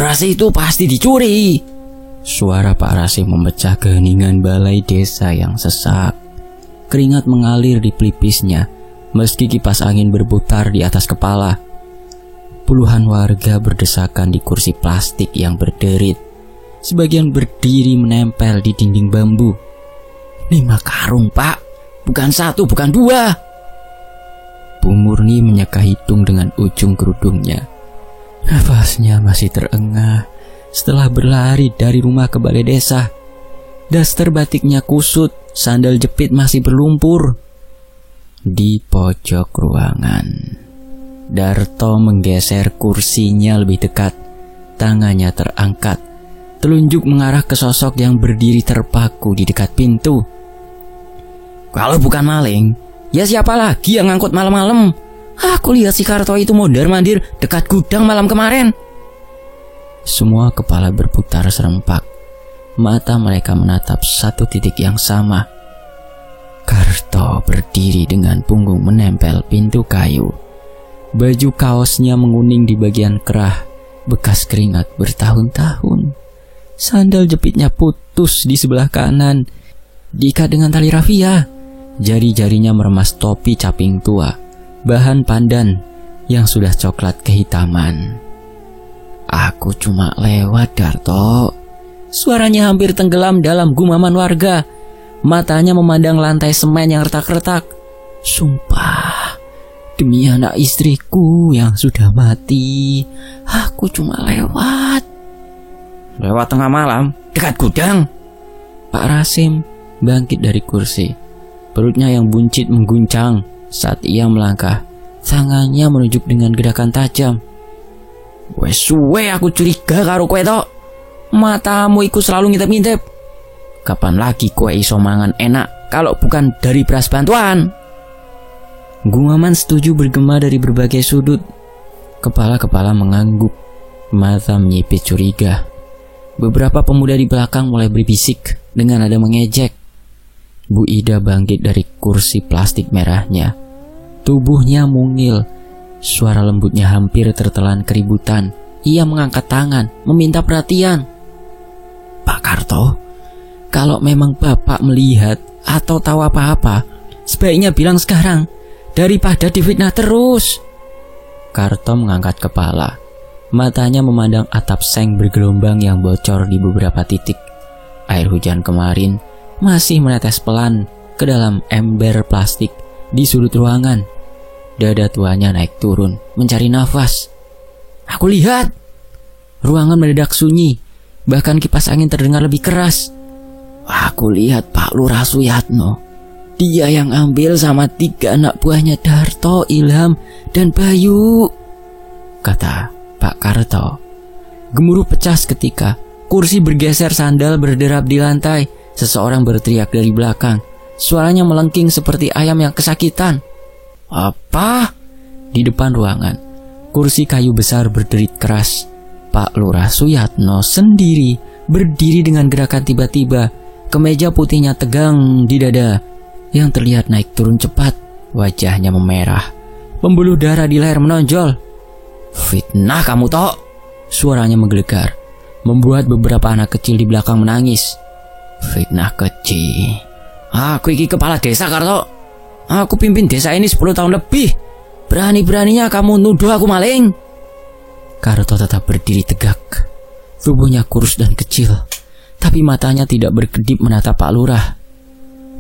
Beras itu pasti dicuri. Suara Pak Rasim memecah keheningan balai desa yang sesak. Keringat mengalir di pelipisnya meski kipas angin berputar di atas kepala. Puluhan warga berdesakan di kursi plastik yang berderit. Sebagian berdiri menempel di dinding bambu. 5 karung, Pak. Bukan 1, bukan 2. Bu Murni menyeka hidung dengan ujung kerudungnya. Nafasnya masih terengah setelah berlari dari rumah ke balai desa. Daster batiknya kusut, sandal jepit masih berlumpur. Di pojok ruangan, Darto menggeser kursinya lebih dekat. Tangannya terangkat, telunjuk mengarah ke sosok yang berdiri terpaku di dekat pintu. Kalau bukan maling, ya siapa lagi yang ngangkut malam-malam? Aku lihat si Karto itu mondar-mandir dekat gudang malam kemarin. Semua kepala berputar serempak. Mata mereka menatap satu titik yang sama. Karto berdiri dengan punggung menempel pintu kayu. Baju kaosnya menguning di bagian kerah, bekas keringat bertahun-tahun. Sandal jepitnya putus di sebelah kanan, diikat dengan tali rafia. Jari-jarinya meremas topi caping tua, bahan pandan yang sudah coklat kehitaman. Aku cuma lewat, Darto. Suaranya hampir tenggelam dalam gumaman warga. Matanya memandang lantai semen yang retak-retak. Sumpah, demi anak istriku yang sudah mati, aku cuma lewat. Lewat tengah malam, dekat gudang. Pak Rasim bangkit dari kursi. Perutnya yang buncit mengguncang saat ia melangkah. Tangannya menunjuk dengan gerakan tajam. Wes suwe aku curiga karo kowe tok. Matamu iku selalu ngintip-ngintip. Kapan lagi kowe iso mangan enak kalau bukan dari beras bantuan? Gumaman setuju bergema dari berbagai sudut. Kepala-kepala mengangguk, mata menyipit curiga. Beberapa pemuda di belakang mulai berbisik dengan nada mengejek. Bu Ida bangkit dari kursi plastik merahnya. Tubuhnya mungil. Suara lembutnya hampir tertelan keributan. Ia mengangkat tangan, meminta perhatian. Pak Karto, kalau memang Bapak melihat atau tahu apa-apa, sebaiknya bilang sekarang, daripada difitnah terus. Karto mengangkat kepala. Matanya memandang atap seng bergelombang yang bocor di beberapa titik. Air hujan kemarin masih menetes pelan ke dalam ember plastik di sudut ruangan. Dada tuanya naik turun, mencari nafas. Aku lihat. Ruangan mendadak sunyi, bahkan kipas angin terdengar lebih keras. Aku lihat Pak Lurah Suyatno. Dia yang ambil sama 3 anak buahnya Darto, Ilham, dan Bayu, kata Pak Karto. Gemuruh pecah seketika. Kursi bergeser, sandal berderap di lantai. Seseorang berteriak dari belakang. Suaranya melengking seperti ayam yang kesakitan. Apa? Di depan ruangan, kursi kayu besar berderit keras. Pak Lurah Suyatno sendiri berdiri dengan gerakan tiba-tiba. Kemeja putihnya tegang di dada yang terlihat naik turun cepat. Wajahnya memerah. Pembuluh darah di leher menonjol. Fitnah kamu tok. Suaranya menggelegar, membuat beberapa anak kecil di belakang menangis. Fitnah kecil. Aku iki kepala desa, Karto. Aku pimpin desa ini 10 tahun lebih. Berani-beraninya kamu nuduh aku maling. Karto tetap berdiri tegak. Tubuhnya kurus dan kecil, tapi matanya tidak berkedip menatap Pak Lurah.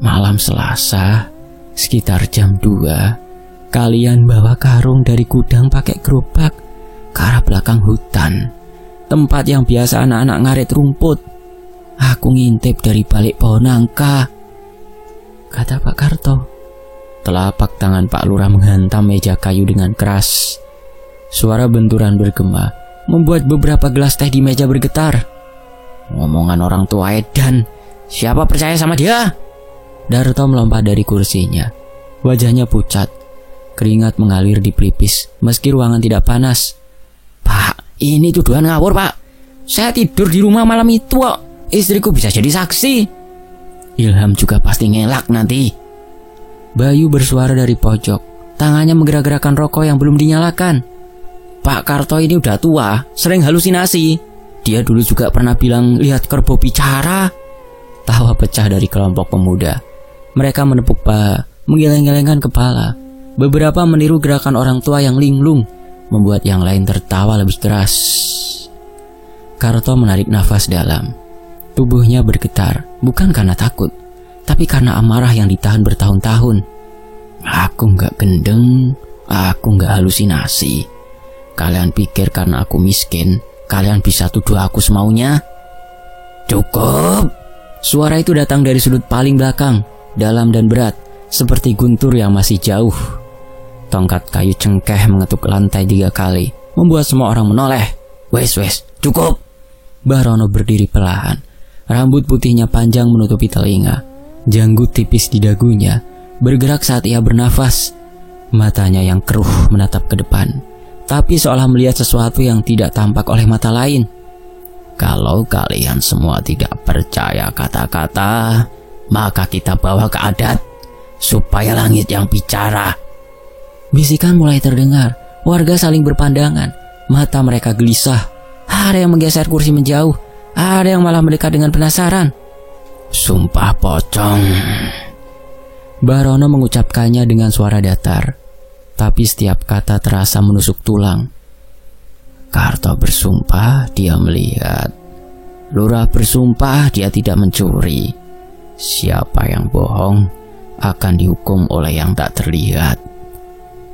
Malam Selasa, sekitar jam 2, kalian bawa karung dari gudang pakai gerobak ke arah belakang hutan, tempat yang biasa anak-anak ngarit rumput. Aku ngintip dari balik pohon nangka, kata Pak Karto. Telapak tangan Pak Lurah menghantam meja kayu dengan keras. Suara benturan bergema membuat beberapa gelas teh di meja bergetar. Ngomongan orang tua edan, siapa percaya sama dia? Darto melompat dari kursinya. Wajahnya pucat, keringat mengalir di pelipis meski ruangan tidak panas. Pak, ini tuduhan ngawur, Pak. Saya tidur di rumah malam itu kok. Istriku bisa jadi saksi. Ilham juga pasti ngelak nanti. Bayu bersuara dari pojok. Tangannya menggerak-gerakkan rokok yang belum dinyalakan. Pak Karto ini udah tua, sering halusinasi. Dia dulu juga pernah bilang lihat kerbau bicara. Tawa pecah dari kelompok pemuda. Mereka menepuk paha, menggeleng-gelengkan kepala. Beberapa meniru gerakan orang tua yang linglung, membuat yang lain tertawa lebih keras. Karto menarik nafas dalam. Tubuhnya bergetar, bukan karena takut, tapi karena amarah yang ditahan bertahun-tahun. Aku gak gendeng, aku gak halusinasi. Kalian pikir karena aku miskin, kalian bisa tuduh aku semaunya? Cukup! Suara itu datang dari sudut paling belakang, dalam dan berat, seperti guntur yang masih jauh. Tongkat kayu cengkeh mengetuk lantai 3 kali, membuat semua orang menoleh. Wes, cukup! Barono berdiri perlahan. Rambut putihnya panjang menutupi telinga. Janggut tipis di dagunya, bergerak saat ia bernafas. Matanya yang keruh menatap ke depan, tapi seolah melihat sesuatu yang tidak tampak oleh mata lain. Kalau kalian semua tidak percaya kata-kata, maka kita bawa ke adat, supaya langit yang bicara. Bisikan mulai terdengar, warga saling berpandangan, mata mereka gelisah. Ada yang menggeser kursi menjauh, ada yang malah mendekat dengan penasaran. Sumpah pocong. Barono mengucapkannya dengan suara datar, tapi setiap kata terasa menusuk tulang. Karto bersumpah dia melihat. Lurah bersumpah dia tidak mencuri. Siapa yang bohong akan dihukum oleh yang tak terlihat.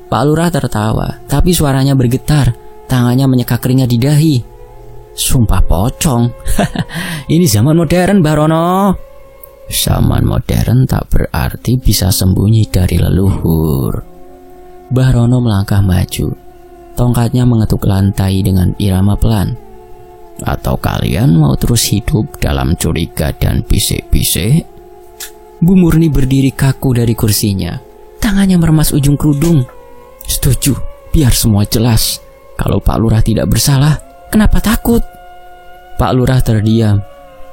Pak Lurah tertawa, tapi suaranya bergetar. Tangannya menyeka keringat di dahi. Sumpah pocong. Ini zaman modern, Barono. Zaman modern tak berarti bisa sembunyi dari leluhur. Barono melangkah maju. Tongkatnya mengetuk lantai dengan irama pelan. Atau kalian mau terus hidup dalam curiga dan bisik-bisik? Bu Murni berdiri kaku dari kursinya. Tangannya meremas ujung kerudung. Setuju, biar semua jelas. Kalau Pak Lurah tidak bersalah, kenapa takut? Pak Lurah terdiam.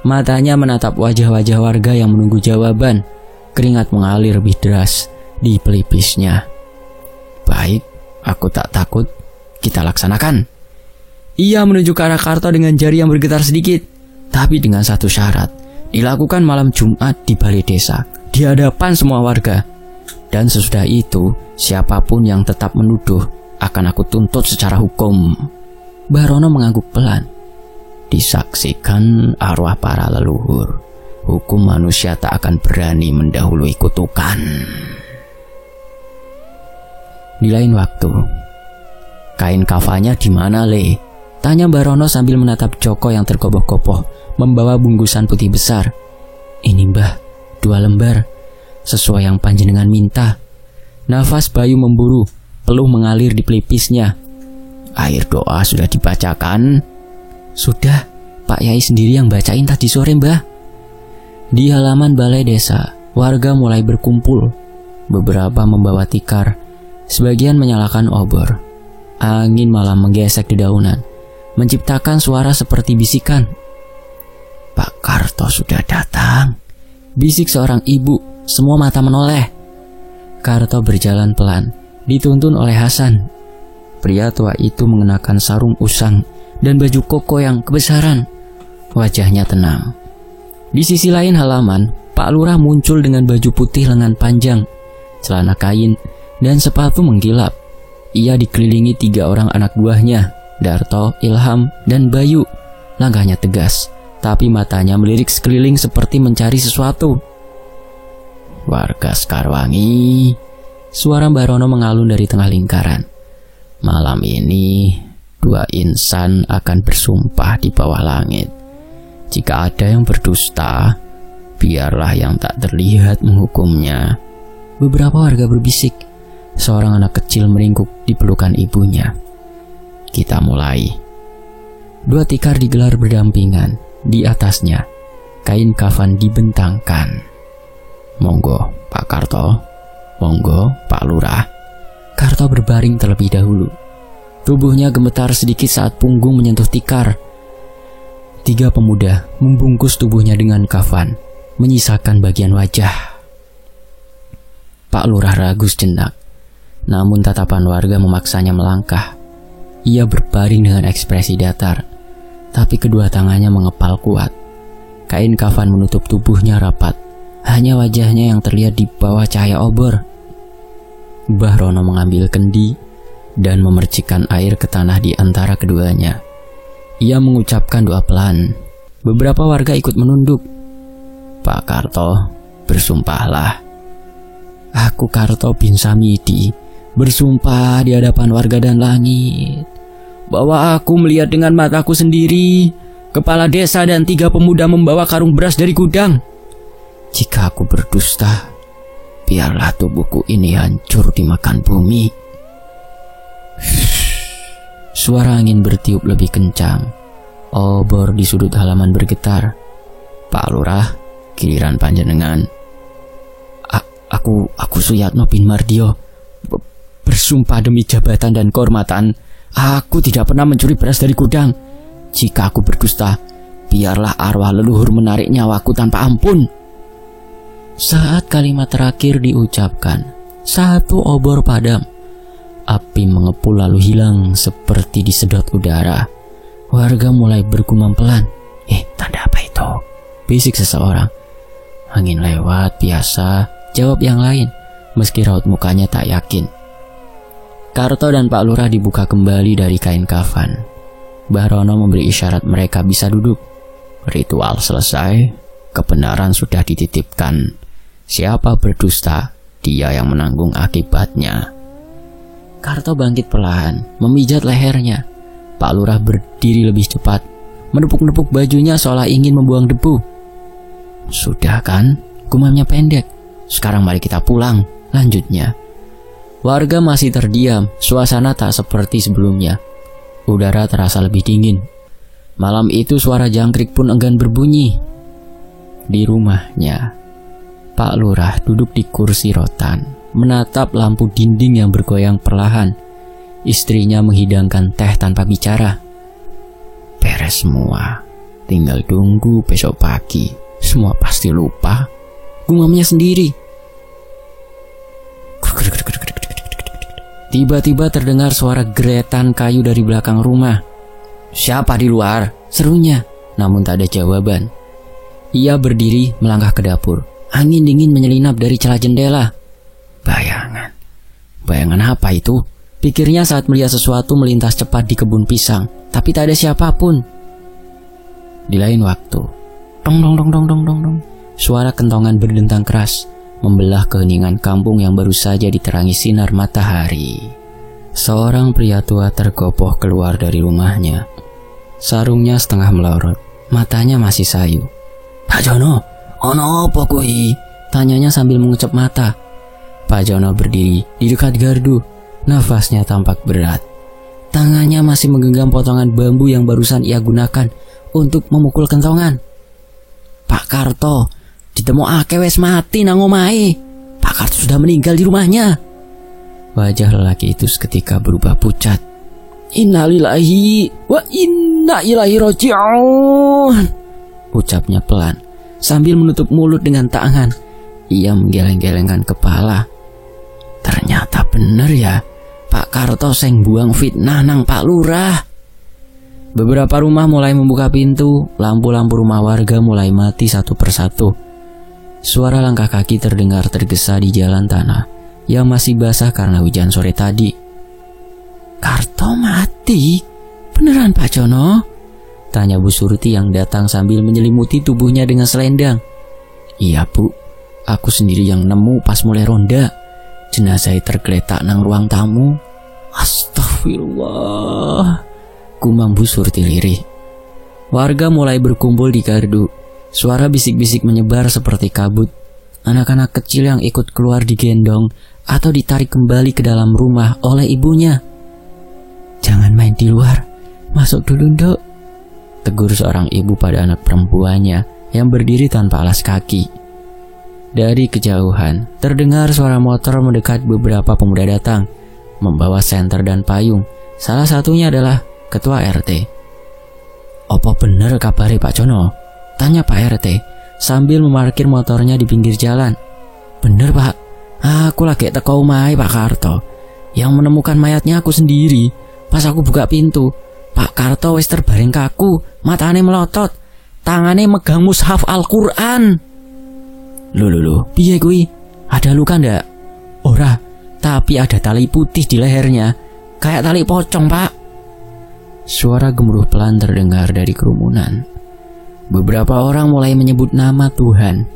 Matanya menatap wajah-wajah warga yang menunggu jawaban. Keringat mengalir lebih deras di pelipisnya. Baik, aku tak takut. Kita laksanakan. Ia menunjuk ke arah Karto dengan jari yang bergetar sedikit, tapi dengan satu syarat. Dilakukan malam Jumat di balai desa, di hadapan semua warga. Dan sesudah itu, siapapun yang tetap menuduh akan aku tuntut secara hukum. Barono mengangguk pelan. Disaksikan arwah para leluhur, hukum manusia tak akan berani mendahului kutukan. Di lain waktu, kain kafanya di mana, Le? Tanya Barono sambil menatap Joko yang tergopoh-gopoh membawa bungkusan putih besar. Ini Mbah, 2 lembar, sesuai yang panjenengan minta. Nafas Bayu memburu, peluh mengalir di pelipisnya. Air doa sudah dibacakan? Sudah, Pak Yai sendiri yang bacain tadi sore, Mbah. Di halaman balai desa, warga mulai berkumpul. Beberapa membawa tikar, sebagian menyalakan obor. Angin malah menggesek dedaunan, menciptakan suara seperti bisikan. Pak Karto sudah datang, bisik seorang ibu, semua mata menoleh. Karto berjalan pelan, dituntun oleh Hasan. Pria tua itu mengenakan sarung usang dan baju koko yang kebesaran. Wajahnya tenang. Di sisi lain halaman, Pak Lurah muncul dengan baju putih lengan panjang, celana kain, dan sepatu mengkilap. Ia dikelilingi 3 orang anak buahnya, Darto, Ilham, dan Bayu. Langkahnya tegas, tapi matanya melirik sekeliling seperti mencari sesuatu. Warga Sekarwangi, suara Barono mengalun dari tengah lingkaran. Malam ini, 2 insan akan bersumpah di bawah langit. Jika ada yang berdusta, biarlah yang tak terlihat menghukumnya. Beberapa warga berbisik. Seorang anak kecil meringkuk di pelukan ibunya. Kita mulai. 2 tikar digelar berdampingan. Di atasnya, kain kafan dibentangkan. Monggo, Pak Karto. Monggo, Pak Lurah. Karto berbaring terlebih dahulu. Tubuhnya gemetar sedikit saat punggung menyentuh tikar. 3 pemuda membungkus tubuhnya dengan kafan, menyisakan bagian wajah. Pak Lurah ragu sejenak. Namun tatapan warga memaksanya melangkah. Ia berbaring dengan ekspresi datar. tapi kedua tangannya mengepal kuat. Kain kafan menutup tubuhnya rapat, hanya wajahnya yang terlihat di bawah cahaya obor. Mbah Rono mengambil kendi dan memercikkan air ke tanah di antara keduanya. Ia mengucapkan doa pelan. Beberapa warga ikut menunduk. "Pak Karto, bersumpahlah." "Aku Karto bin Samidi, bersumpah di hadapan warga dan langit, bahwa aku melihat dengan mataku sendiri kepala desa dan 3 pemuda membawa karung beras dari gudang. Jika aku berdusta, biarlah tubuhku ini hancur dimakan bumi." Suara angin bertiup lebih kencang. Obor di sudut halaman bergetar. "Pak Lurah, giliran panjenengan." Aku Suyatno bin Mardio, bersumpah demi jabatan dan kehormatan, aku tidak pernah mencuri beras dari gudang. Jika aku berdusta, biarlah arwah leluhur menarik nyawaku tanpa ampun." Saat kalimat terakhir diucapkan, satu obor padam. Api mengepul lalu hilang seperti disedot udara. Warga mulai bergumam pelan. Tanda apa itu?" bisik seseorang. "Angin lewat biasa," jawab yang lain, meski raut mukanya tak yakin. Karto dan Pak Lurah dibuka kembali dari kain kafan. Mbah Rono memberi isyarat mereka bisa duduk. Ritual selesai, kebenaran sudah dititipkan. Siapa berdusta, dia yang menanggung akibatnya. Karto bangkit perlahan, memijat lehernya. Pak Lurah berdiri lebih cepat, menepuk-nepuk bajunya seolah ingin membuang debu. "Sudah kan?" gumamnya pendek. "Sekarang mari kita pulang," lanjutnya. Warga masih terdiam, suasana tak seperti sebelumnya. Udara terasa lebih dingin. Malam itu suara jangkrik pun enggan berbunyi. Di rumahnya, Pak Lurah duduk di kursi rotan, menatap lampu dinding yang bergoyang perlahan. Istrinya menghidangkan teh tanpa bicara. "Beres semua, tinggal tunggu besok pagi. Semua pasti lupa," gumamnya sendiri. Tiba-tiba terdengar suara geretan kayu dari belakang rumah. "Siapa di luar?" serunya, namun tak ada jawaban. Ia berdiri melangkah ke dapur. Angin dingin menyelinap dari celah jendela. Bayangan apa itu? Pikirnya saat melihat sesuatu melintas cepat di kebun pisang, tapi tak ada siapapun. Di lain waktu, dong dong dong dong dong dong dong, suara kentongan berdentang keras, membelah keheningan kampung yang baru saja diterangi sinar matahari. Seorang pria tua tergopoh keluar dari rumahnya. Sarungnya setengah melorot, matanya masih sayu. "Pak Jono, ono apa kuwi?" tanyanya sambil mengucap mata. Pak Jono berdiri di dekat gardu. Nafasnya tampak berat. Tangannya masih menggenggam potongan bambu yang barusan ia gunakan untuk memukul kentongan. "Pak Karto, ditemokake wis mati nang omahe. Pak Karto sudah meninggal di rumahnya." Wajah lelaki itu seketika berubah pucat. "Innalillahi wa inna ilaihi raji'un," ucapnya pelan sambil menutup mulut dengan tangan. Ia menggeleng-gelengkan kepala. Ternyata bener ya, Pak Karto seng buang fitnah nang Pak Lurah. Beberapa rumah mulai membuka pintu, lampu-lampu rumah warga mulai mati satu persatu. Suara langkah kaki terdengar tergesa di jalan tanah yang masih basah karena hujan sore tadi. "Karto mati? Beneran Pak Jono?" tanya Bu Surti yang datang sambil menyelimuti tubuhnya dengan selendang. "Iya Bu, aku sendiri yang nemu pas mulai ronda. Jenazah tergeletak nang ruang tamu." "Astagfirullah," gumam Bu Surti lirih. Warga mulai berkumpul di gardu. Suara bisik-bisik menyebar seperti kabut. Anak-anak kecil yang ikut keluar digendong atau ditarik kembali ke dalam rumah oleh ibunya. "Jangan main di luar, masuk dulu Nduk," tegur seorang ibu pada anak perempuannya yang berdiri tanpa alas kaki. Dari kejauhan, terdengar suara motor mendekat. Beberapa pemuda datang, membawa senter dan payung. Salah satunya adalah Ketua RT. "Apa bener kabare Pak Jono?" tanya Pak RT, sambil memarkir motornya di pinggir jalan. "Bener Pak, aku lagi teko omahe Pak Karto. Yang menemukan mayatnya aku sendiri. Pas aku buka pintu, Pak Karto wis terbaring kaku, matane melotot, tangane megang mushaf Al-Qur'an. Loh, piye kuwi? Ada luka ndak? Ora, tapi ada tali putih di lehernya, kayak tali pocong, Pak. Suara gemuruh pelan terdengar dari kerumunan. Beberapa orang mulai menyebut nama Tuhan.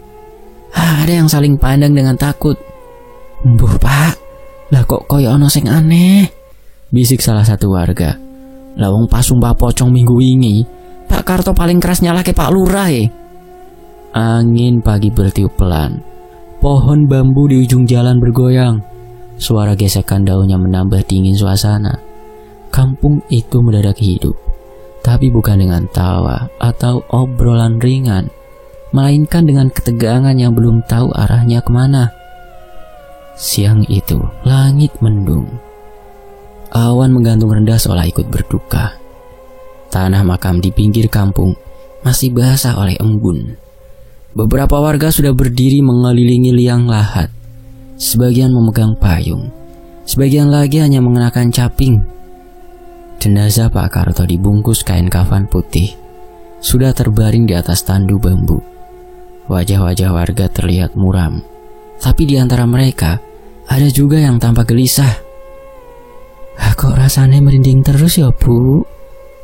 Ada yang saling pandang dengan takut. "Mbuh, Pak, lah kok koyo ono sing aneh?" bisik salah satu warga. "Lawang pas sumpah pocong minggu wingi, Pak Karto paling keras nyalake Pak Lurah ya." Angin pagi bertiup pelan. Pohon bambu di ujung jalan bergoyang. Suara gesekan daunnya menambah dingin suasana. Kampung itu mendadak hidup, tapi bukan dengan tawa atau obrolan ringan, melainkan dengan ketegangan yang belum tahu arahnya kemana. Siang itu, langit mendung. Awan menggantung rendah seolah ikut berduka. Tanah makam di pinggir kampung masih basah oleh embun. Beberapa warga sudah berdiri mengelilingi liang lahat. Sebagian memegang payung, sebagian lagi hanya mengenakan caping. Jenazah Pak Karto dibungkus kain kafan putih, sudah terbaring di atas tandu bambu. Wajah-wajah warga terlihat muram, tapi di antara mereka ada juga yang tampak gelisah. "Kok rasanya merinding terus ya, Bu?"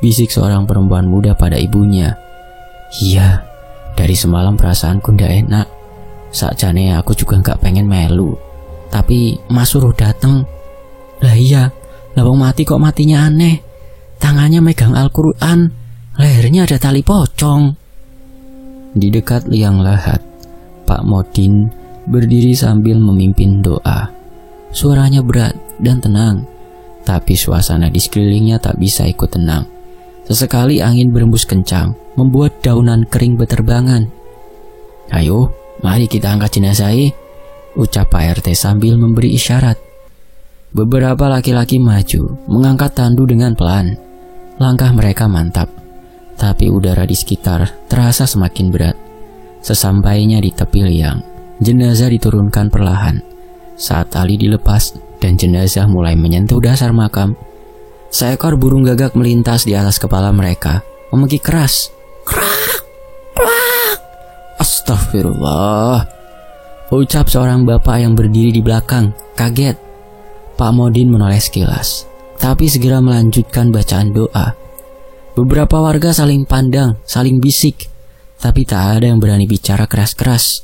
bisik seorang perempuan muda pada ibunya. "Iya, dari semalam perasaanku ndak enak. Sakjane aku juga nggak pengen melu, tapi Mas suruh dateng." "Lah iya, lah wong mati kok matinya aneh. Tangannya megang Al-Qur'an, lehernya ada tali pocong." Di dekat liang lahat, Pak Modin berdiri sambil memimpin doa. Suaranya berat dan tenang, tapi suasana di sekelilingnya tak bisa ikut tenang. Sesekali angin berembus kencang, membuat daunan kering beterbangan. "Ayo, mari kita angkat jenazah," ucap Pak RT sambil memberi isyarat. Beberapa laki-laki maju, mengangkat tandu dengan pelan. Langkah mereka mantap, tapi udara di sekitar terasa semakin berat. Sesampainya di tepi liang, jenazah diturunkan perlahan. Saat tali dilepas dan jenazah mulai menyentuh dasar makam, seekor burung gagak melintas di atas kepala mereka, memekik keras. "Krak! Krak!" "Astagfirullah!" ucap seorang bapak yang berdiri di belakang, kaget. Pak Modin menoleh sekilas, tapi segera melanjutkan bacaan doa. Beberapa warga saling pandang, saling bisik, tapi tak ada yang berani bicara keras-keras.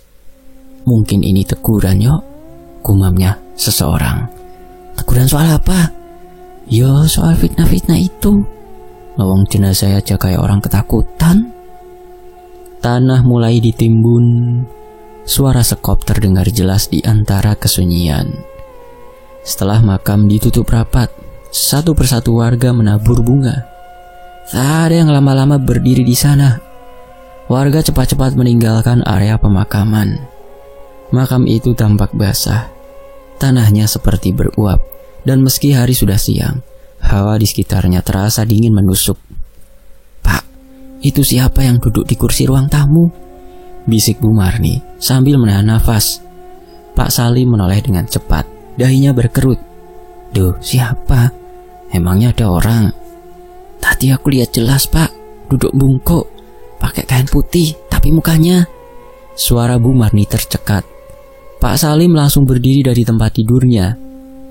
"Mungkin ini teguran, yo," gumamnya seseorang. "Teguran soal apa?" "Yo, soal fitnah-fitnah itu. Lawang jenazah aja kayak orang ketakutan." Tanah mulai ditimbun. Suara sekop terdengar jelas di antara kesunyian. Setelah makam ditutup rapat, satu persatu warga menabur bunga. Tak ada yang lama-lama berdiri di sana. Warga cepat-cepat meninggalkan area pemakaman. Makam itu tampak basah. Tanahnya seperti beruap, dan meski hari sudah siang, hawa di sekitarnya terasa dingin menusuk. "Pak, itu siapa yang duduk di kursi ruang tamu?" bisik Bu Marni sambil menahan nafas. Pak Salim menoleh dengan cepat, dahinya berkerut. "Duh, siapa? Emangnya ada orang?" "Tadi aku lihat jelas, Pak, duduk bungkuk, pakai kain putih, tapi mukanya..." Suara Bu Marni tercekat. Pak Salim langsung berdiri dari tempat tidurnya.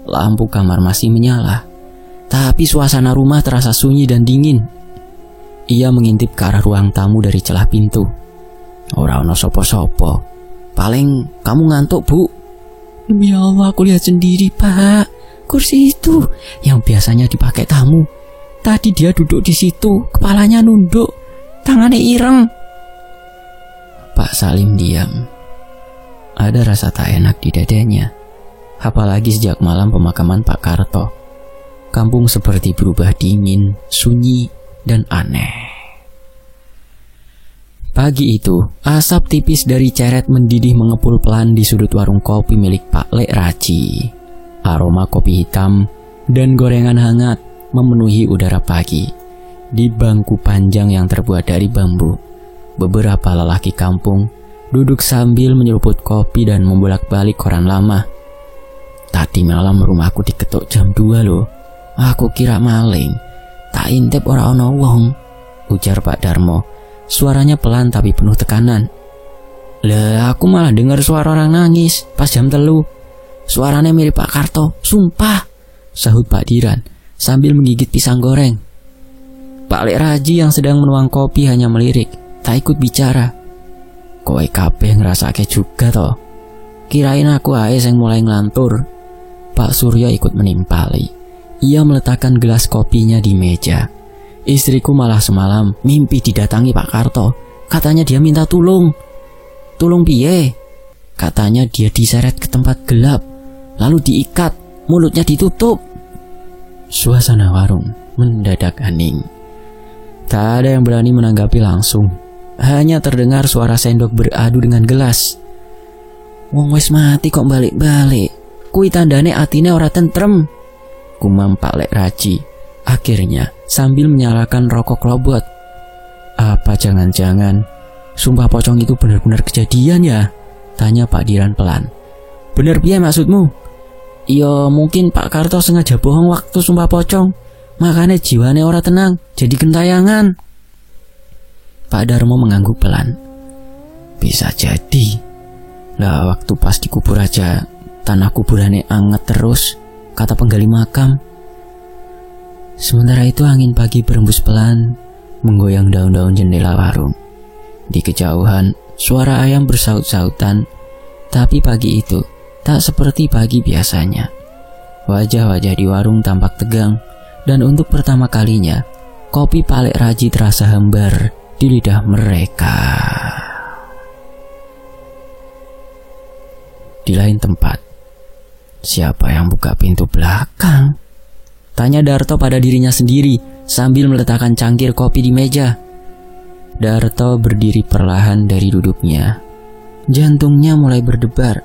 Lampu kamar masih menyala, tapi suasana rumah terasa sunyi dan dingin. Ia mengintip ke arah ruang tamu dari celah pintu. "Ora ono sopo-sopo. Paling kamu ngantuk, Bu." "Demi Allah, aku lihat sendiri, Pak. Kursi itu yang biasanya dipakai tamu. Tadi dia duduk di situ, kepalanya nunduk, tangannya ireng." Pak Salim diam. Ada rasa tak enak di dadanya. Apalagi sejak malam pemakaman Pak Karto. Kampung seperti berubah dingin, sunyi, dan aneh. Pagi itu, asap tipis dari ceret mendidih mengepul pelan di sudut warung kopi milik Pak Lek Raci. Aroma kopi hitam dan gorengan hangat memenuhi udara pagi. Di bangku panjang yang terbuat dari bambu, beberapa lelaki kampung duduk sambil menyeruput kopi dan membolak-balik koran lama. "Tadi malam rumahku diketuk jam 2 loh. Aku kira maling. Tak Tak intip ora ono wong, ujar Pak Darmo. Suaranya pelan tapi penuh tekanan. Lah aku malah dengar suara orang nangis pas jam 3. Suaranya mirip Pak Karto, sumpah, sahut Pak Diran sambil menggigit pisang goreng. Pak Lek Raji yang sedang menuang kopi hanya melirik, tak ikut bicara. Kowe kabeh ngrasake juga toh. Kirain aku ae sing mulai ngelantur. Pak Surya ikut menimpali. Ia meletakkan gelas kopinya di meja. Istriku malah semalam mimpi didatangi Pak Karto. Katanya dia minta tolong. Tolong piye? Katanya dia diseret ke tempat gelap, lalu diikat, mulutnya ditutup. Suasana warung mendadak hening. Tak ada yang berani menanggapi langsung. Hanya terdengar suara sendok beradu dengan gelas. Wong wis mati kok balik-balik. Kui tandane atine ora tentrem, kumam Pak Lek Raji akhirnya sambil menyalakan rokok lobot. Apa jangan-jangan sumpah pocong itu benar-benar kejadian ya? Tanya Pak Diran pelan. Bener piye maksudmu? Ya mungkin Pak Karto sengaja bohong waktu sumpah pocong, makanya jiwane ora tenang, jadi gentayangan. Pak Darmo mengangguk pelan. Bisa jadi. Lah waktu pas dikubur aja tanah kuburannya anget terus, kata penggali makam. Sementara itu angin pagi berembus pelan, menggoyang daun-daun jendela warung. Di kejauhan, suara ayam bersaut-sautan, tapi pagi itu tak seperti pagi biasanya. Wajah-wajah di warung tampak tegang, dan untuk pertama kalinya, kopi Pak Lek Raji terasa hambar di lidah mereka. Di lain tempat, siapa yang buka pintu belakang? Tanya Darto pada dirinya sendiri sambil meletakkan cangkir kopi di meja. Darto berdiri perlahan dari duduknya. Jantungnya mulai berdebar.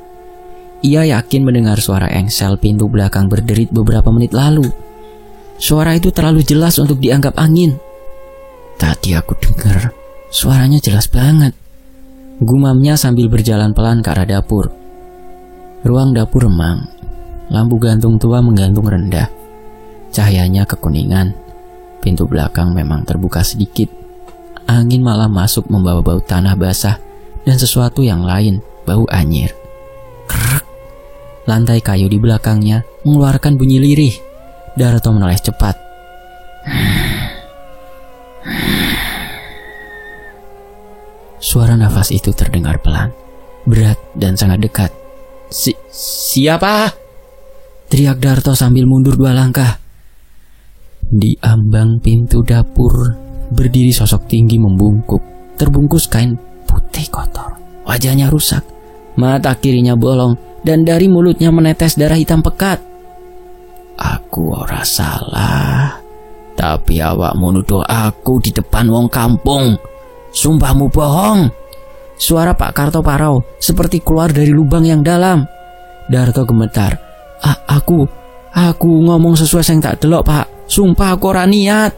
Ia yakin mendengar suara engsel pintu belakang berderit beberapa menit lalu. Suara itu terlalu jelas untuk dianggap angin. Tadi aku dengar, suaranya jelas banget, gumamnya sambil berjalan pelan ke arah dapur. Ruang dapur remang. Lampu gantung tua menggantung rendah. Cahayanya kekuningan. Pintu belakang memang terbuka sedikit. Angin malah masuk membawa bau tanah basah dan sesuatu yang lain, bau anyir. Krek. Lantai kayu di belakangnya mengeluarkan bunyi lirih. Darto menoleh cepat. Suara nafas itu terdengar pelan, berat dan sangat dekat. Siapa? Teriak Darto sambil mundur 2 langkah. Di ambang pintu dapur berdiri sosok tinggi membungkuk, terbungkus kain putih kotor. Wajahnya rusak, mata kirinya bolong, dan dari mulutnya menetes darah hitam pekat. Aku ora salah, tapi awakmu nuduh aku di depan wong kampung. Sumpahmu bohong. Suara Pak Karto parau seperti keluar dari lubang yang dalam. Darto gemetar. Aku ngomong sesuai sing tak delok, Pak. Sumpah aku ora niat.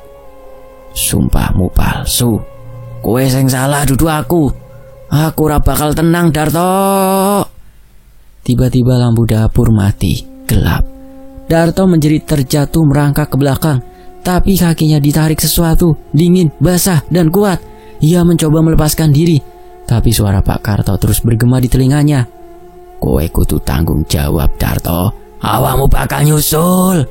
Sumpahmu palsu. Kowe sing salah dudu aku. Aku ora bakal tenang, Darto. Tiba-tiba lampu dapur mati, gelap. Darto menjerit terjatuh merangkak ke belakang, tapi kakinya ditarik sesuatu, dingin, basah, dan kuat. Ia mencoba melepaskan diri, tapi suara Pak Karto terus bergema di telinganya. Kowe kudu tanggung jawab, Darto. Awakmu bakal nyusul.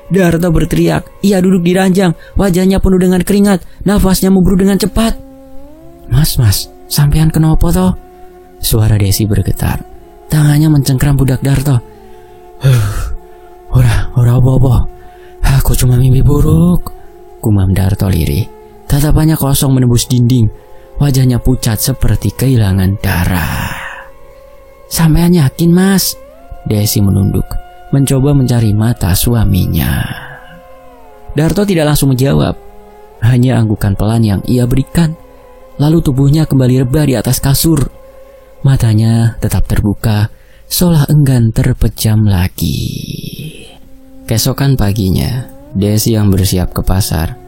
Darto berteriak. Ia duduk di ranjang, wajahnya penuh dengan keringat, nafasnya memburu dengan cepat. Mas, sampean kenapa toh? Suara Desi bergetar. Tangannya mencengkram budak Darto. Ora apa-apa. Aku cuma mimpi buruk, gumam Darto lirih. Tatapannya kosong menembus dinding. Wajahnya pucat seperti kehilangan darah. Sampean yakin, Mas? Desi menunduk, mencoba mencari mata suaminya. Darto tidak langsung menjawab, hanya anggukan pelan yang ia berikan. Lalu tubuhnya kembali rebah di atas kasur. Matanya tetap terbuka, seolah enggan terpejam lagi. Keesokan paginya, Desi yang bersiap ke pasar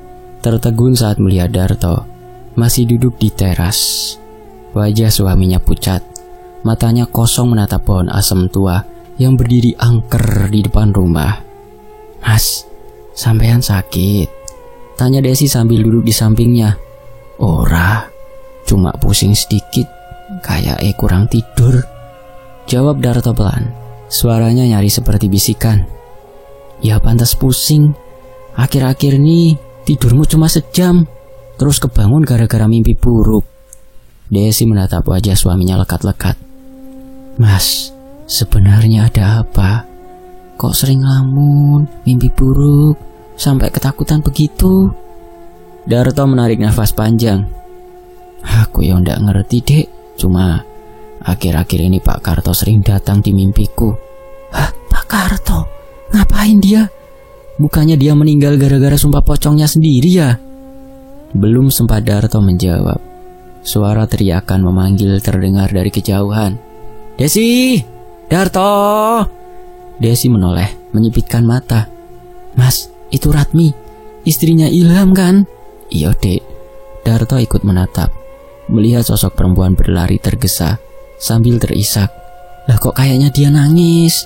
tertegun saat melihat Darto masih duduk di teras. Wajah suaminya pucat, matanya kosong menatap pohon asem tua yang berdiri angker di depan rumah. Mas, Sampean sakit? Tanya Desi sambil duduk di sampingnya. Ora, cuma pusing sedikit, kayak kurang tidur, jawab Darto pelan. Suaranya nyaris seperti bisikan. Ya pantas pusing, akhir-akhir ini tidurmu cuma sejam, terus kebangun gara-gara mimpi buruk. Desi menatap wajah suaminya lekat-lekat. Mas, sebenarnya ada apa? Kok sering ngelamun, mimpi buruk, sampai ketakutan begitu? Darto menarik nafas panjang. Aku ya ndak ngerti dek, cuma akhir-akhir ini Pak Karto sering datang di mimpiku. Hah, Pak Karto? Ngapain dia? Bukannya dia meninggal gara-gara sumpah pocongnya sendiri ya? Belum sempat Darto menjawab, suara teriakan memanggil terdengar dari kejauhan. Desi! Darto! Desi menoleh, menyipitkan mata. Mas, itu Ratmi, istrinya Ilham kan? Iya dek. Darto ikut menatap, melihat sosok perempuan berlari tergesa sambil terisak. Lah kok kayaknya dia nangis?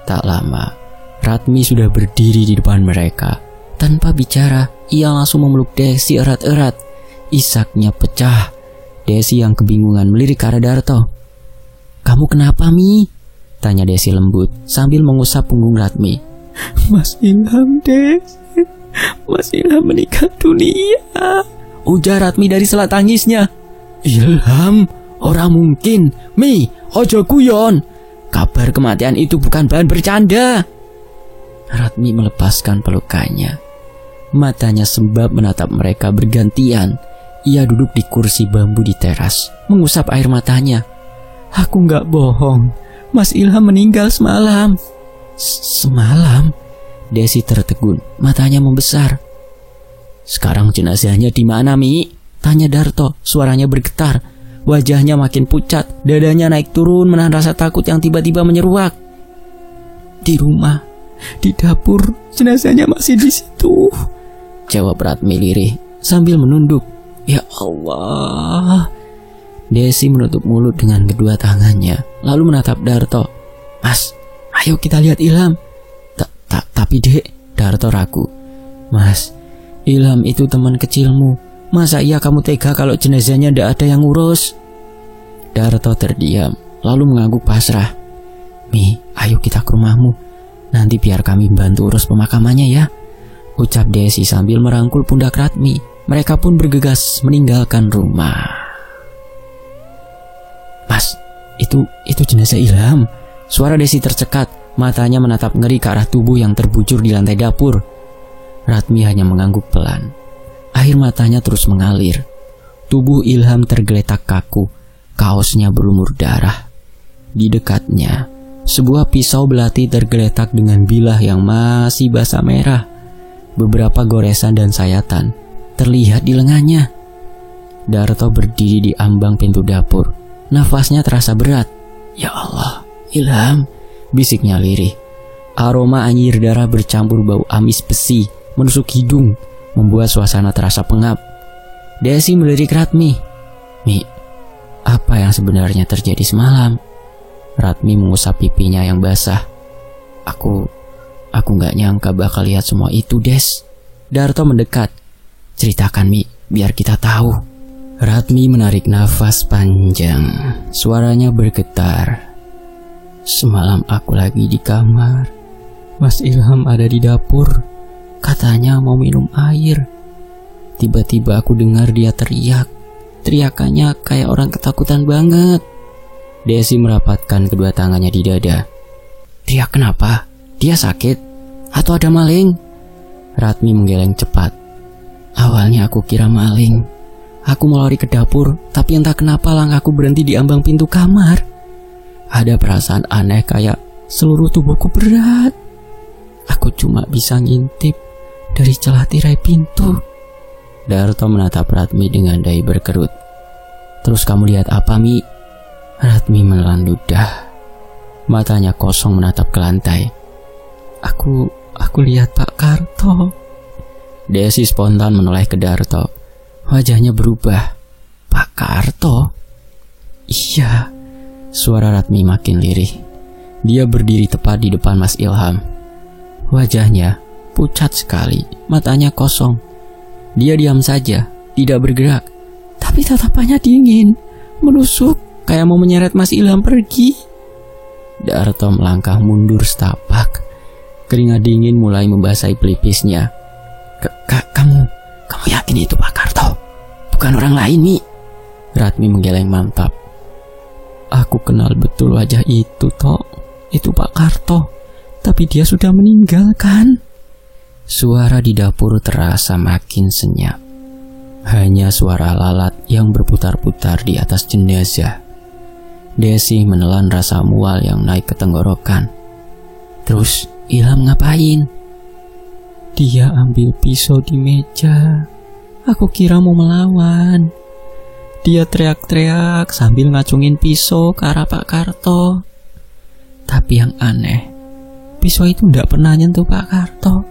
Tak lama, Ratmi sudah berdiri di depan mereka. Tanpa bicara, ia langsung memeluk Desi erat-erat. Isaknya pecah. Desi yang kebingungan melirik ke arah Darto. Kamu kenapa, Mi? Tanya Desi lembut sambil mengusap punggung Ratmi. Mas Ilham, Des. Mas Ilham meninggal dunia, ujar Ratmi dari sela tangisnya. Ilham? Orang mungkin. Mi, ojo guyon. Kabar kematian itu bukan bahan bercanda. Ratmi melepaskan pelukannya. Matanya sembab menatap mereka bergantian. Ia duduk di kursi bambu di teras, mengusap air matanya. Aku gak bohong, Mas Ilham meninggal semalam. Semalam? Desi tertegun, matanya membesar. Sekarang jenazahnya di mana, Mi? Tanya Darto, suaranya bergetar. Wajahnya makin pucat, dadanya naik turun menahan rasa takut yang tiba-tiba menyeruak. Di rumah, di dapur, jenazahnya masih di situ, jawab Ratmi lirih sambil menunduk. Ya Allah. Desi menutup mulut dengan kedua tangannya, lalu menatap Darto. Mas, ayo kita lihat Ilham. Tapi dek, Darto ragu. Mas, Ilham itu teman kecilmu. Masa iya kamu tega kalau jenazahnya ndak ada yang ngurus? Darto terdiam, lalu mengangguk pasrah. Mi, ayo kita ke rumahmu. Nanti biar kami bantu urus pemakamannya ya, ucap Desi sambil merangkul pundak Ratmi. Mereka pun bergegas meninggalkan rumah. Mas, itu jenazah Ilham. Suara Desi tercekat, matanya menatap ngeri ke arah tubuh yang terbujur di lantai dapur. Ratmi hanya mengangguk pelan. Air matanya terus mengalir. Tubuh Ilham tergeletak kaku, kaosnya berlumur darah. Di dekatnya, sebuah pisau belati tergeletak dengan bilah yang masih basah merah. Beberapa goresan dan sayatan terlihat di lengannya. Darto berdiri di ambang pintu dapur. Nafasnya terasa berat. Ya Allah, Ilham, bisiknya lirih. Aroma anyir darah bercampur bau amis besi menusuk hidung, membuat suasana terasa pengap. Desi melirik Ratmi. Mi, apa yang sebenarnya terjadi semalam? Ratmi mengusap pipinya yang basah. Aku gak nyangka bakal lihat semua itu, Des. Darto mendekat. Ceritakan, Mi, biar kita tahu. Ratmi menarik nafas panjang. Suaranya bergetar. Semalam aku lagi di kamar. Mas Ilham ada di dapur. Katanya mau minum air. Tiba-tiba aku dengar dia teriak. Teriakannya kayak orang ketakutan banget. Desi merapatkan kedua tangannya di dada. Teriak kenapa? Dia sakit? Atau ada maling? Ratmi menggeleng cepat. Awalnya aku kira maling. Aku mau lari ke dapur, tapi entah kenapa langkahku berhenti di ambang pintu kamar. Ada perasaan aneh kayak seluruh tubuhku berat. Aku cuma bisa ngintip dari celah tirai pintu. Darto menatap Ratmi dengan dahi berkerut. Terus kamu lihat apa, Mi? Ratmi menelan ludah. Matanya kosong menatap ke lantai. Aku lihat Pak Karto. Desi spontan menoleh ke Darto. Wajahnya berubah. Pak Karto? Iya. Suara Ratmi makin lirih. Dia berdiri tepat di depan Mas Ilham. Wajahnya pucat sekali, matanya kosong. Dia diam saja, tidak bergerak. Tapi tatapannya dingin, menusuk, kayak mau menyeret Mas Ilham pergi. Darto melangkah mundur setapak. Keringat dingin mulai membasahi pelipisnya. Kamu yakin itu Pak Karto? Bukan orang lain, Mi? Ratmi menggeleng mantap. Aku kenal betul wajah itu, Tok. Itu Pak Karto. Tapi dia sudah meninggal, kan? Suara di dapur terasa makin senyap. Hanya suara lalat yang berputar-putar di atas jenazah. Desi menelan rasa mual yang naik ke tenggorokan. Terus Ilham ngapain? Dia ambil pisau di meja. Aku kira mau melawan. Dia teriak-teriak sambil ngacungin pisau ke arah Pak Karto. Tapi yang aneh, pisau itu tidak pernah nyentuh Pak Karto.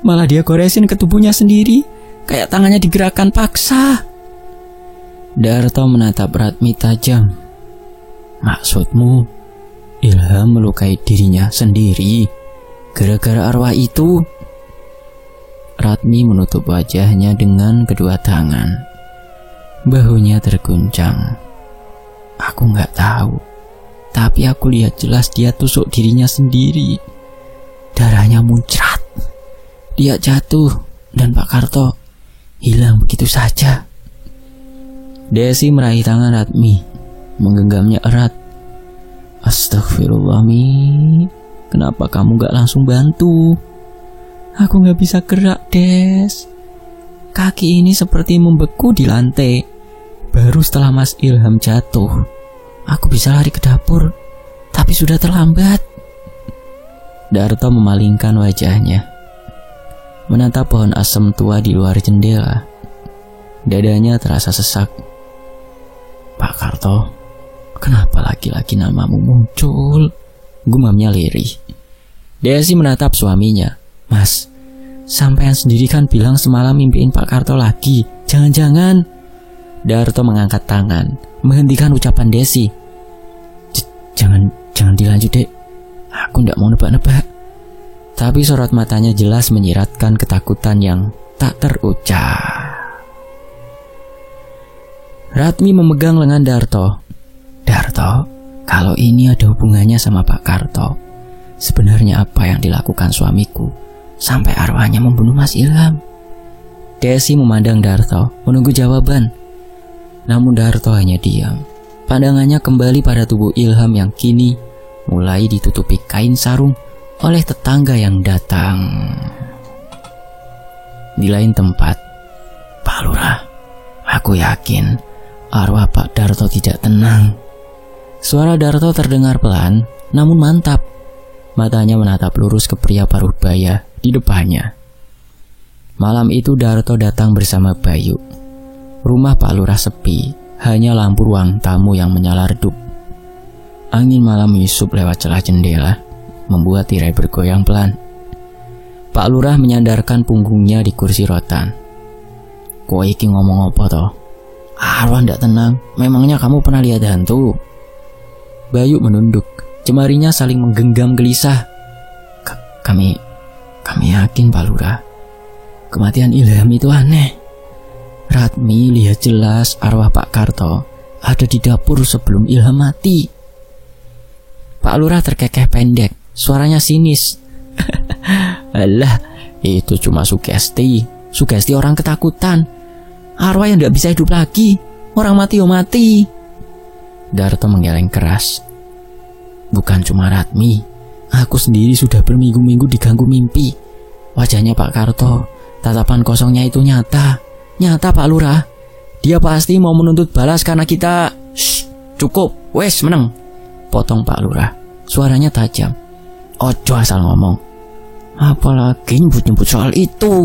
Malah dia goresin ke tubuhnya sendiri, kayak tangannya digerakkan paksa. Darto menatap Ratmi tajam. Maksudmu, Ilham melukai dirinya sendiri gara-gara arwah itu? Ratmi menutup wajahnya dengan kedua tangan. Bahunya terguncang. Aku nggak tahu, tapi aku lihat jelas dia tusuk dirinya sendiri. Darahnya muncrat. Dia jatuh dan Pak Karto hilang begitu saja. Desi meraih tangan Ratmi, menggenggamnya erat. Astagfirullah, Mi. Kenapa kamu gak langsung bantu? Aku gak bisa gerak, Des. Kaki ini seperti membeku di lantai. Baru setelah Mas Ilham jatuh, aku bisa lari ke dapur, tapi sudah terlambat. Darto memalingkan wajahnya, menatap pohon asem tua di luar jendela. Dadanya terasa sesak. Pak Karto, kenapa lagi-lagi namamu muncul? Gumamnya lirih. Desi menatap suaminya. Mas, sampean sendiri kan bilang semalam mimpiin Pak Karto lagi. Jangan-jangan. Darto mengangkat tangan, menghentikan ucapan Desi. Jangan dilanjut, Dek. Aku tidak mau nebak-nebak. Tapi sorot matanya jelas menyiratkan ketakutan yang tak terucap. Ratmi memegang lengan Darto. Darto, kalau ini ada hubungannya sama Pak Karto, sebenarnya apa yang dilakukan suamiku sampai arwahnya membunuh Mas Ilham? Desi memandang Darto, menunggu jawaban. Namun Darto hanya diam. Pandangannya kembali pada tubuh Ilham yang kini mulai ditutupi kain sarung oleh tetangga yang datang. Di lain tempat, Pak Lurah, aku yakin arwah Pak Darto tidak tenang. Suara Darto terdengar pelan, namun mantap. Matanya menatap lurus ke pria paruh baya di depannya. Malam itu Darto datang bersama Bayu. Rumah Pak Lurah sepi, hanya lampu ruang tamu yang menyala redup. Angin malam menyusup lewat celah jendela, membuat tirai bergoyang pelan. Pak Lurah menyandarkan punggungnya di kursi rotan. Kok iki ngomong apa toh? Arwah ndak tenang, memangnya kamu pernah lihat hantu? Bayu menunduk, jemarinya saling menggenggam gelisah. Kami yakin Pak Lurah, kematian Ilham itu aneh. Ratmi lihat jelas arwah Pak Karto ada di dapur sebelum Ilham mati. Pak Lurah terkekeh pendek, suaranya sinis. Alah, itu cuma sugesti orang ketakutan. Arwah yang tidak bisa hidup lagi, orang mati mati. Darto menggeleng keras. Bukan cuma Ratmi, aku sendiri sudah berminggu-minggu diganggu mimpi. Wajahnya Pak Karto, tatapan kosongnya itu nyata Pak Lurah. Dia pasti mau menuntut balas karena kita. Shh, cukup, wes meneng. Potong Pak Lurah, suaranya tajam. Ojo asal ngomong, apalagi nyebut-nyebut soal itu.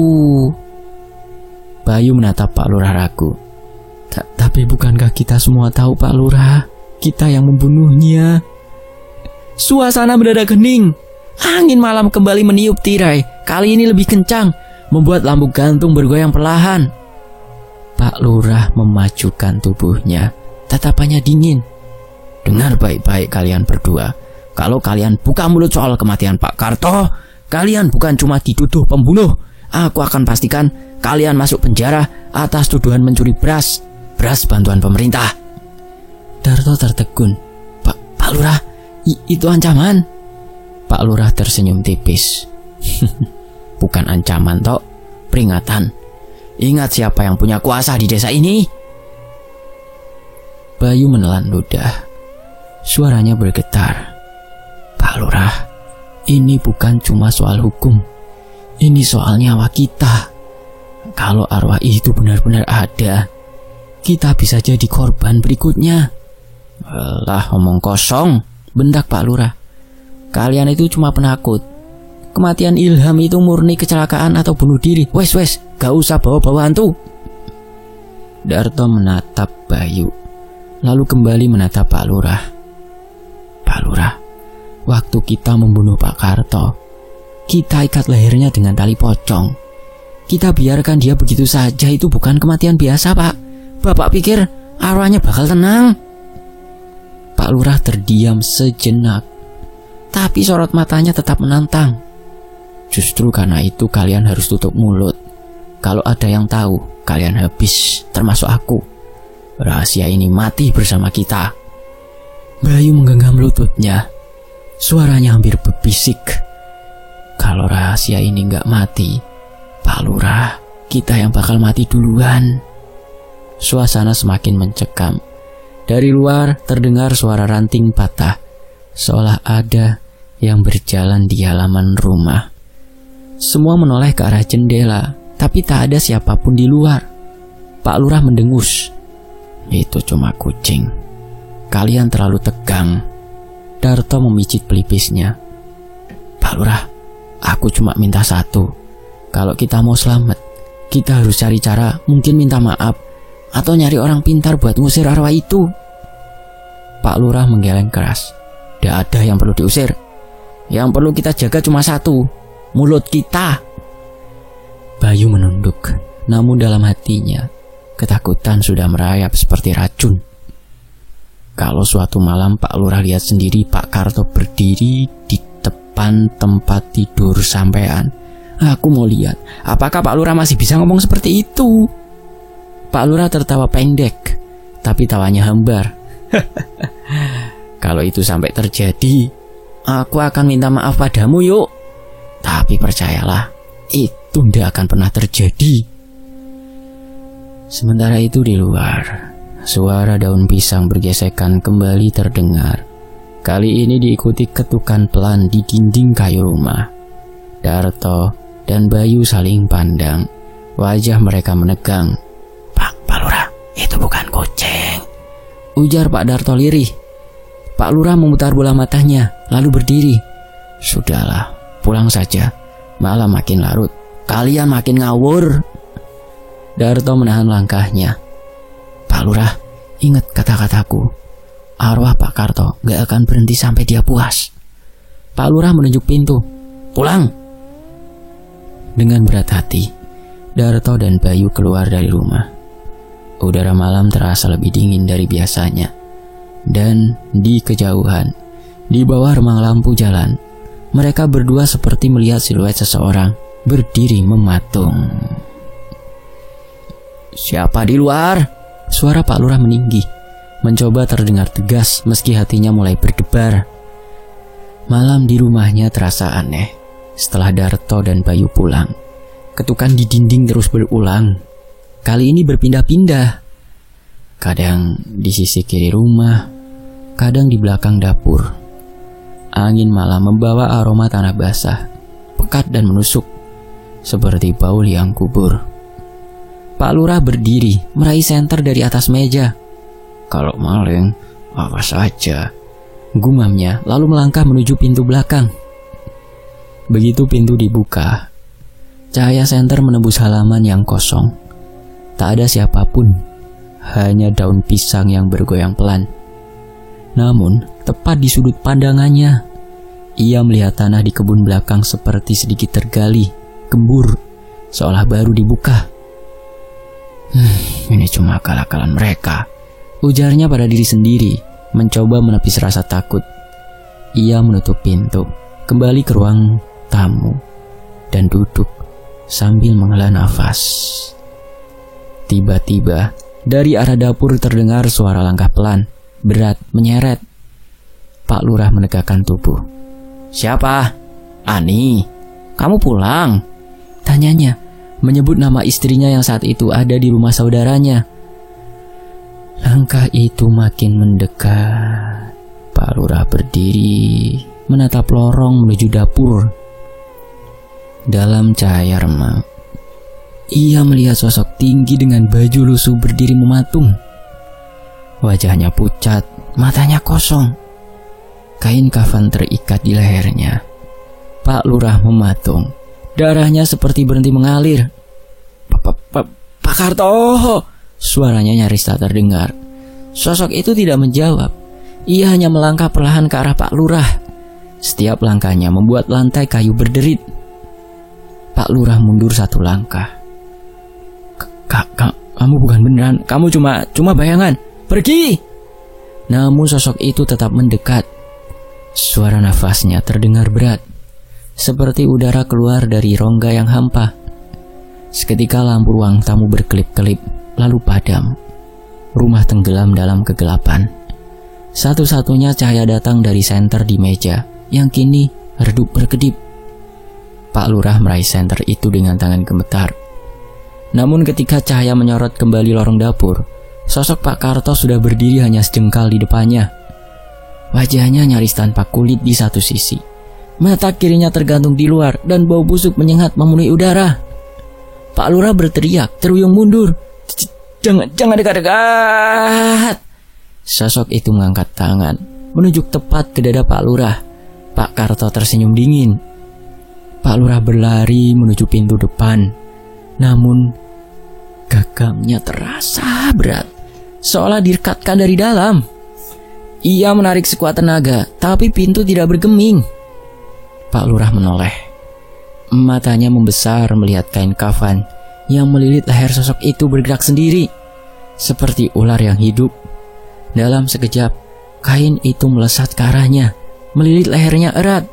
Bayu menatap Pak Lurah ragu. Tapi bukankah kita semua tahu Pak Lurah, kita yang membunuhnya? Suasana mendadak hening. Angin malam kembali meniup tirai, kali ini lebih kencang, membuat lambung gantung bergoyang perlahan. Pak Lurah memajukan tubuhnya, tatapannya dingin. Dengar baik-baik kalian berdua. Kalau kalian buka mulut soal kematian Pak Karto, Kalian bukan cuma dituduh pembunuh. Aku akan pastikan kalian masuk penjara atas tuduhan mencuri beras bantuan pemerintah. Darto tertegun. Pak Lurah, itu ancaman? Pak Lurah tersenyum tipis. Bukan ancaman tok, peringatan. Ingat siapa yang punya kuasa di desa ini. Bayu menelan ludah. Suaranya bergetar. Pak Lurah, ini bukan cuma soal hukum. Ini soal nyawa kita. Kalau arwah itu benar-benar ada, kita bisa jadi korban berikutnya. Alah, omong kosong, bentak Pak Lurah. Kalian itu cuma penakut. Kematian Ilham itu murni kecelakaan atau bunuh diri. Wes, gak usah bawa-bawa hantu. Darto menatap Bayu, lalu kembali menatap Pak Lurah. Pak Lurah, waktu kita membunuh Pak Karto, kita ikat lehernya dengan tali pocong. Kita biarkan dia begitu saja, itu bukan kematian biasa, Pak. Bapak pikir arwahnya bakal tenang? Pak Lurah terdiam sejenak, tapi sorot matanya tetap menantang. Justru karena itu kalian harus tutup mulut. Kalau ada yang tahu, kalian habis, termasuk aku. Rahasia ini mati bersama kita. Bayu menggenggam lututnya. Suaranya hampir berbisik. Kalau rahasia ini gak mati, Pak Lurah, kita yang bakal mati duluan. Suasana semakin mencekam. Dari luar terdengar suara ranting patah, seolah ada yang berjalan di halaman rumah. Semua menoleh ke arah jendela, tapi tak ada siapapun di luar. Pak Lurah mendengus. Itu cuma kucing. Kalian terlalu tegang. Darto memicit pelipisnya. Pak Lurah, aku cuma minta satu. Kalau kita mau selamat, kita harus cari cara, mungkin minta maaf, atau nyari orang pintar buat ngusir arwah itu. Pak Lurah menggeleng keras. Tidak ada yang perlu diusir. Yang perlu kita jaga cuma satu, mulut kita. Bayu menunduk, namun dalam hatinya ketakutan sudah merayap seperti racun. Kalau suatu malam Pak Lurah lihat sendiri Pak Karto berdiri di depan tempat tidur sampean, aku mau lihat apakah Pak Lurah masih bisa ngomong seperti itu. Pak Lurah tertawa pendek, tapi tawanya hambar. Kalau itu sampai terjadi, aku akan minta maaf padamu, yuk. Tapi percayalah, itu tidak akan pernah terjadi. Sementara itu di luar, suara daun pisang bergesekan kembali terdengar. Kali ini diikuti ketukan pelan di dinding kayu rumah. Darto dan Bayu saling pandang. Wajah mereka menegang. Pak Lurah, itu bukan kucing, ujar Pak Darto lirih. Pak Lurah memutar bola matanya, lalu berdiri. Sudahlah, pulang saja. Malam makin larut, kalian makin ngawur. Darto menahan langkahnya. Pak Lurah, ingat kata-kataku. Arwah Pak Karto gak akan berhenti sampai dia puas. Pak Lurah menunjuk pintu. Pulang. Dengan berat hati, Darto dan Bayu keluar dari rumah. Udara malam terasa lebih dingin dari biasanya. Dan di kejauhan, di bawah remang lampu jalan, mereka berdua seperti melihat siluet seseorang berdiri mematung. Siapa di luar? Suara Pak Lurah meninggi, mencoba terdengar tegas meski hatinya mulai berdebar. Malam di rumahnya terasa aneh. Setelah Darto dan Bayu pulang, ketukan di dinding terus berulang. Kali ini berpindah-pindah. Kadang di sisi kiri rumah, kadang di belakang dapur. Angin malam membawa aroma tanah basah, pekat dan menusuk, seperti bau liang kubur. Pak Lurah berdiri, meraih senter dari atas meja. Kalau maling, apa saja, gumamnya, lalu melangkah menuju pintu belakang. Begitu pintu dibuka, cahaya senter menembus halaman yang kosong. Tak ada siapapun, hanya daun pisang yang bergoyang pelan. Namun, tepat di sudut pandangannya, ia melihat tanah di kebun belakang seperti sedikit tergali, gembur, seolah baru dibuka. Ini cuma akal-akalan mereka, ujarnya pada diri sendiri, mencoba menepis rasa takut. Ia menutup pintu, kembali ke ruang tamu dan duduk sambil menghela nafas. Tiba-tiba dari arah dapur terdengar suara langkah pelan, berat, menyeret. Pak Lurah menegakkan tubuh. "Siapa?" "Ani, kamu pulang?" tanyanya, menyebut nama istrinya yang saat itu ada di rumah saudaranya. Langkah itu makin mendekat. Pak Lurah berdiri, menatap lorong menuju dapur. Dalam cahaya remang, ia melihat sosok tinggi dengan baju lusuh berdiri mematung. Wajahnya pucat, matanya kosong. Kain kafan terikat di lehernya. Pak Lurah mematung. Darahnya seperti berhenti mengalir. Pak Karto!" Suaranya nyaris tak terdengar. Sosok itu tidak menjawab. Ia hanya melangkah perlahan ke arah Pak Lurah. Setiap langkahnya membuat lantai kayu berderit. Pak Lurah mundur satu langkah. Kamu bukan beneran. Kamu cuma bayangan. Pergi!" Namun sosok itu tetap mendekat. Suara nafasnya terdengar berat, seperti udara keluar dari rongga yang hampa. Seketika lampu ruang tamu berkelip-kelip, lalu padam. Rumah tenggelam dalam kegelapan. Satu-satunya cahaya datang dari senter di meja, yang kini redup berkedip. Pak Lurah meraih senter itu dengan tangan gemetar. Namun ketika cahaya menyorot kembali lorong dapur, sosok Pak Karto sudah berdiri hanya sejengkal di depannya. Wajahnya nyaris tanpa kulit di satu sisi. Mata kirinya tergantung di luar dan bau busuk menyengat memenuhi udara. Pak Lurah berteriak, teruyung mundur. Jangan dekat-dekat!" Sosok itu mengangkat tangan, menunjuk tepat ke dada Pak Lurah. Pak Karto tersenyum dingin. Pak Lurah berlari menuju pintu depan. Namun, gagangnya terasa berat, seolah direkatkan dari dalam. Ia menarik sekuat tenaga, tapi pintu tidak bergeming. Pak Lurah menoleh. Matanya membesar melihat kain kafan yang melilit leher sosok itu bergerak sendiri, seperti ular yang hidup. Dalam sekejap, kain itu melesat ke arahnya, melilit lehernya erat.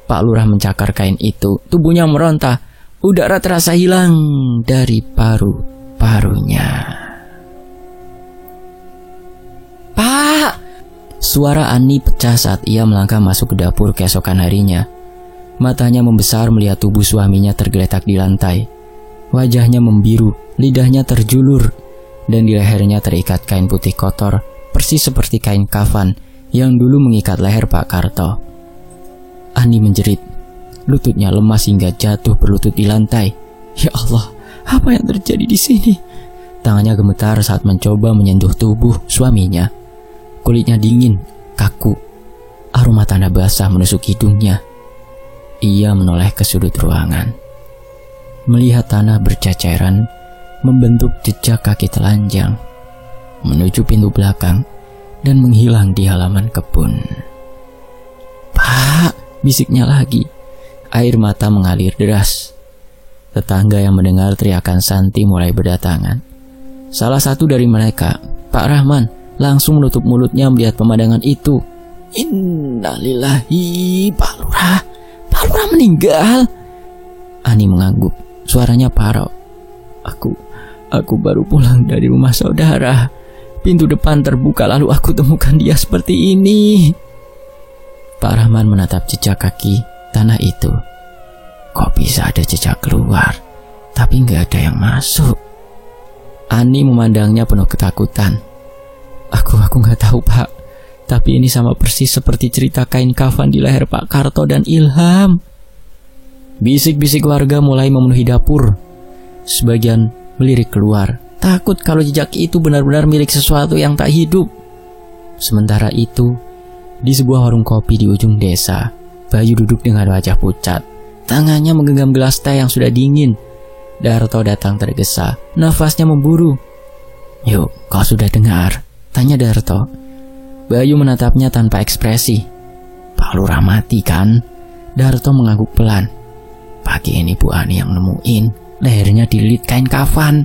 Pak Lurah mencakar kain itu, tubuhnya meronta. Udara terasa hilang dari paru-parunya. "Pak!" Suara Ani pecah saat ia melangkah masuk ke dapur keesokan harinya. Matanya membesar melihat tubuh suaminya tergeletak di lantai. Wajahnya membiru, lidahnya terjulur, dan di lehernya terikat kain putih kotor, persis seperti kain kafan yang dulu mengikat leher Pak Karto. Ani menjerit. Lututnya lemas hingga jatuh berlutut di lantai. Ya Allah, apa yang terjadi di sini? Tangannya gemetar saat mencoba menyentuh tubuh suaminya. Kulitnya dingin, kaku. Aroma tanah basah menusuk hidungnya. Ia menoleh ke sudut ruangan. Melihat tanah berceceran, membentuk jejak kaki telanjang, menuju pintu belakang dan menghilang di halaman kebun. "Pak!" bisiknya lagi. Air mata mengalir deras. Tetangga yang mendengar teriakan Santi mulai berdatangan. Salah satu dari mereka, Pak Rahman, langsung menutup mulutnya melihat pemandangan itu. "Innalillahi, Pak Lurah meninggal." Ani mengangguk, suaranya parau. Aku baru pulang dari rumah saudara. Pintu depan terbuka lalu aku temukan dia seperti ini." Pak Rahman menatap jejak kaki tanah itu. Kok bisa ada jejak keluar, tapi nggak ada yang masuk? Ani memandangnya penuh ketakutan. Aku nggak tahu, Pak. Tapi ini sama persis seperti cerita kain kafan di leher Pak Karto dan Ilham. Bisik-bisik warga mulai memenuhi dapur. Sebagian melirik keluar, takut kalau jejak itu benar-benar milik sesuatu yang tak hidup. Sementara itu, di sebuah warung kopi di ujung desa, Bayu duduk dengan wajah pucat. Tangannya menggenggam gelas teh yang sudah dingin. Darto datang tergesa, nafasnya memburu. "Yuk, kau sudah dengar?" tanya Darto. Bayu menatapnya tanpa ekspresi. "Pak Lurah mati kan?" Darto mengangguk pelan. "Pagi ini Bu Ani yang nemuin, lehernya dililit kain kafan."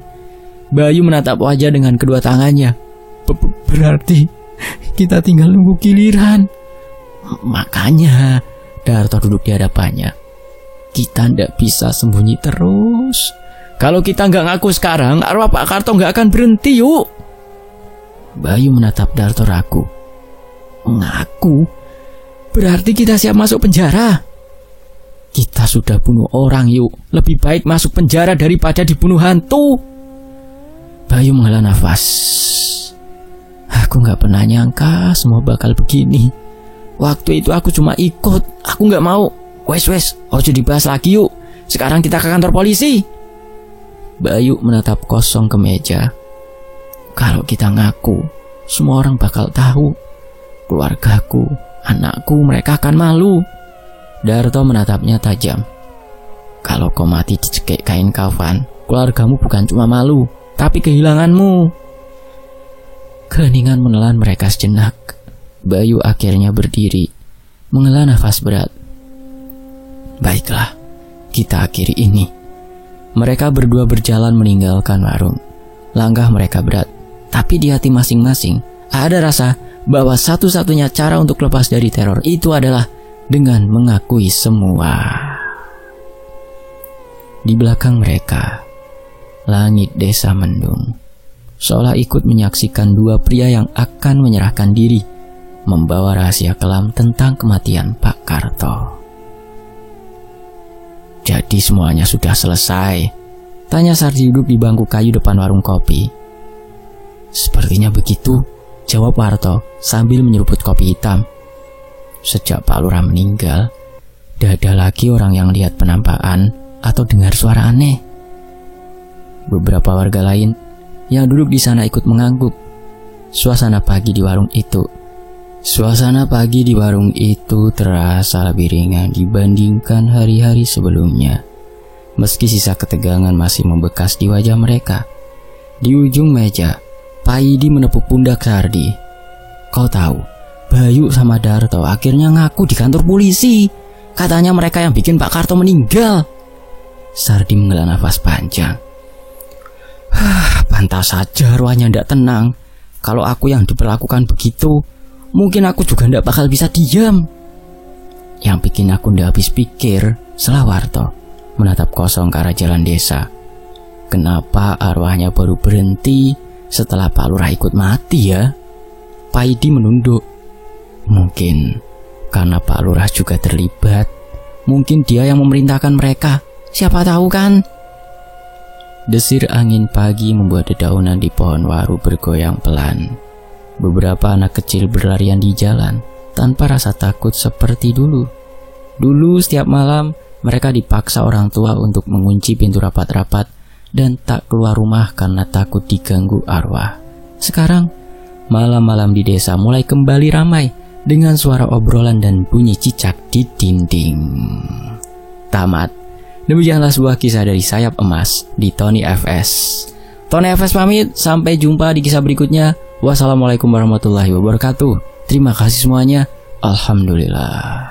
Bayu menatap wajah dengan kedua tangannya. Berarti kita tinggal nunggu giliran." Makanya Darto duduk di hadapannya. Kita ndak bisa sembunyi terus. Kalau kita nggak ngaku sekarang, arwah Pak Karto nggak akan berhenti, yuk. Bayu menatap Darto ragu. Ngaku? Berarti kita siap masuk penjara. Kita sudah bunuh orang, yuk. Lebih baik masuk penjara daripada dibunuh hantu. Bayu menghela nafas. Aku nggak pernah nyangka semua bakal begini. Waktu itu aku cuma ikut. Aku nggak mau. Wes, ojo dibahas lagi, yuk. Sekarang kita ke kantor polisi. Bayu menatap kosong ke meja. Kalau kita ngaku, semua orang bakal tahu. Keluargaku, anakku, mereka akan malu. Darto menatapnya tajam. Kalau kau mati dicekik kain kafan, keluargamu bukan cuma malu, tapi kehilanganmu. Keheningan menelan mereka sejenak. Bayu akhirnya berdiri, menghela nafas berat. Baiklah, kita akhiri ini. Mereka berdua berjalan meninggalkan warung. Langkah mereka berat, tapi di hati masing-masing ada rasa bahwa satu-satunya cara untuk lepas dari teror itu adalah dengan mengakui semua. Di belakang mereka, langit desa mendung, seolah ikut menyaksikan dua pria yang akan menyerahkan diri, membawa rahasia kelam tentang kematian Pak Karto. Jadi semuanya sudah selesai? Tanya Sardi duduk di bangku kayu depan warung kopi. Sepertinya begitu, jawab Warto sambil menyeruput kopi hitam. Sejak Pak Lurah meninggal, tidak ada lagi orang yang lihat penampakan atau dengar suara aneh. Beberapa warga lain yang duduk di sana ikut mengangguk. Suasana pagi di warung itu terasa lebih ringan dibandingkan hari-hari sebelumnya. Meski sisa ketegangan masih membekas di wajah mereka. Di ujung meja, Pak Idi menepuk pundak Sardi. Kau tahu, Bayu sama Darto akhirnya ngaku di kantor polisi. Katanya mereka yang bikin Pak Karto meninggal. Sardi menghela nafas panjang. Pantas saja ruahnya tidak tenang. Kalau aku yang diperlakukan begitu, mungkin aku juga tidak bakal bisa diam. Yang bikin aku tidak habis pikir, Selawarto menatap kosong ke arah jalan desa. Kenapa arwahnya baru berhenti setelah Pak Lurah ikut mati ya? Pak Idi menunduk. Mungkin karena Pak Lurah juga terlibat. Mungkin dia yang memerintahkan mereka. Siapa tahu kan? Desir angin pagi membuat dedaunan di pohon waru bergoyang pelan. Beberapa anak kecil berlarian di jalan tanpa rasa takut seperti dulu. Dulu setiap malam mereka dipaksa orang tua untuk mengunci pintu rapat-rapat dan tak keluar rumah karena takut diganggu arwah. Sekarang malam-malam di desa mulai kembali ramai dengan suara obrolan dan bunyi cicak di dinding. Tamat. Demikianlah sebuah kisah dari Sayap Emas di Tony FS. Tony FS pamit, sampai jumpa di kisah berikutnya. Wassalamualaikum warahmatullahi wabarakatuh. Terima kasih semuanya. Alhamdulillah.